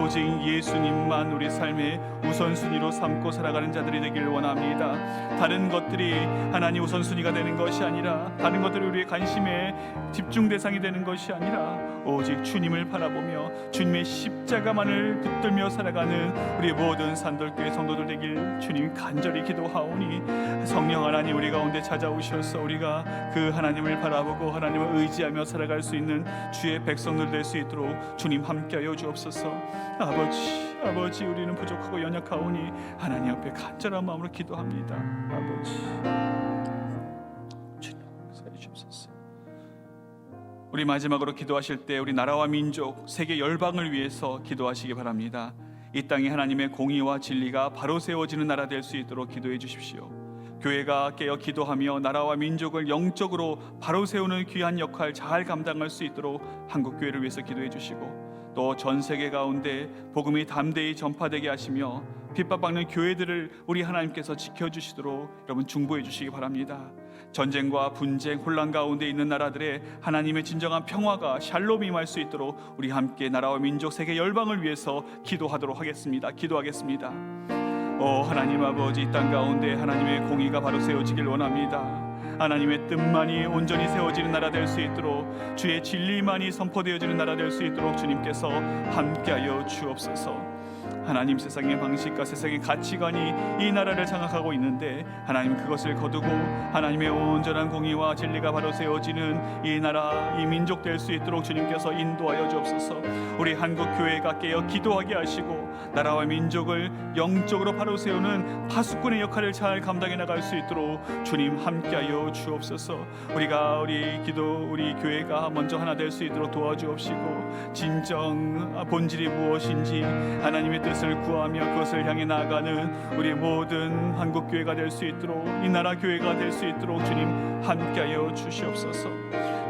S1: 오직 예수님만 우리 삶의 우선순위로 삼고 살아가는 자들이 되기를 원합니다. 다른 것들이 하나님 우선순위가 되는 것이 아니라 다른 것들이 우리의 관심의 집중 대상이 되는 것이 아니라 오직 주님을 바라보며 주님의 십자가만을 붙들며 살아가는 우리 모든 산돌교회 성도들 되길 주님 간절히 기도하오니 성령 하나님 우리 가운데 찾아오셔서 우리가 그 하나님을 바라보고 하나님을 의지하며 살아갈 수 있는 주의 백성들 될 수 있도록 주님 함께하여 주옵소서. 아버지 우리는 부족하고 연약하오니 하나님 앞에 간절한 마음으로 기도합니다. 아버지 주님 역사해 주옵소서. 우리 마지막으로 기도하실 때 우리 나라와 민족 세계 열방을 위해서 기도하시기 바랍니다. 이 땅에 하나님의 공의와 진리가 바로 세워지는 나라 될 수 있도록 기도해 주십시오. 교회가 깨어 기도하며 나라와 민족을 영적으로 바로 세우는 귀한 역할 잘 감당할 수 있도록 한국교회를 위해서 기도해 주시고 또 전 세계 가운데 복음이 담대히 전파되게 하시며 핍박받는 교회들을 우리 하나님께서 지켜주시도록 여러분 중보해 주시기 바랍니다. 전쟁과 분쟁, 혼란 가운데 있는 나라들의 하나님의 진정한 평화가 샬롬이 임할 수 있도록 우리 함께 나라와 민족, 세계 열방을 위해서 기도하도록 하겠습니다. 기도하겠습니다. 하나님 아버지, 이 땅 가운데 하나님의 공의가 바로 세워지길 원합니다. 하나님의 뜻만이 온전히 세워지는 나라 될 수 있도록 주의 진리만이 선포되어지는 나라 될 수 있도록 주님께서 함께하여 주옵소서. 하나님 세상의 방식과 세상의 가치관이 이 나라를 장악하고 있는데 하나님 그것을 거두고 하나님의 온전한 공의와 진리가 바로 세워지는 이 나라, 이 민족 될 수 있도록 주님께서 인도하여 주옵소서. 우리 한국교회가 깨어 기도하게 하시고 나라와 민족을 영적으로 바로 세우는 파수꾼의 역할을 잘 감당해 나갈 수 있도록 주님 함께하여 주옵소서. 우리 교회가 먼저 하나 될 수 있도록 도와주옵시고 진정 본질이 무엇인지 하나님의 뜻을 구하며 그것을 향해 나아가는 우리 모든 한국교회가 될 수 있도록 이 나라 교회가 될 수 있도록 주님 함께하여 주시옵소서.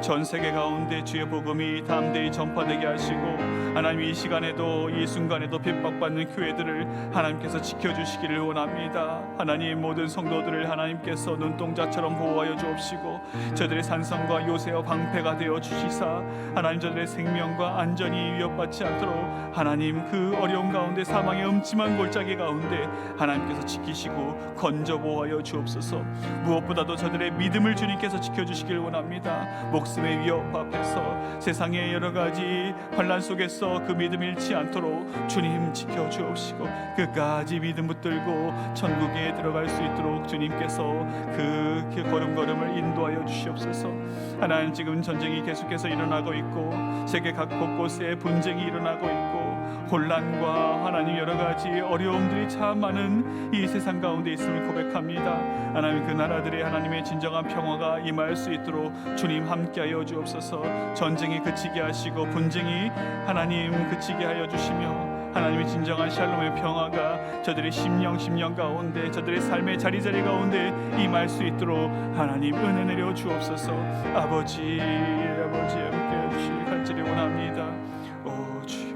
S1: 전 세계 가운데 주의 복음이 담대히 전파되게 하시고 하나님 이 시간에도 이 순간에도 핍박받는 교회들을 하나님께서 지켜주시기를 원합니다. 하나님 모든 성도들을 하나님께서 눈동자처럼 보호하여 주옵시고 저들의 산성과 요새와 방패가 되어 주시사 하나님 저들의 생명과 안전이 위협받지 않도록 하나님 그 어려운 가운데 사망의 음침한 골짜기 가운데 하나님께서 지키시고 건져 보호하여 주옵소서. 무엇보다도 저들의 믿음을 주님께서 지켜주시길 원합니다. 목숨의 위협 앞에서 세상의 여러 가지 환난 속에서 그 믿음 잃지 않도록 주님 지켜주옵시고 끝까지 믿음 붙들고 천국에 들어갈 수 있도록 주님께서 그 걸음걸음을 인도하여 주시옵소서. 하나님 지금 전쟁이 계속해서 일어나고 있고 세계 각 곳곳에 분쟁이 일어나고 있고 혼란과 하나님 여러 가지 어려움들이 참 많은 이 세상 가운데 있음을 고백합니다. 하나님 그 나라들의 하나님의 진정한 평화가 임할 수 있도록 주님 함께하여 주옵소서. 전쟁이 그치게 하시고 분쟁이 하나님 그치게 하여 주시며 하나님의 진정한 샬롬의 평화가 저들의 심령 가운데 저들의 삶의 자리자리 가운데 임할 수 있도록 하나님 은혜 내려 주옵소서. 아버지 함께해 주시기 만지리 원합니다. 오 주여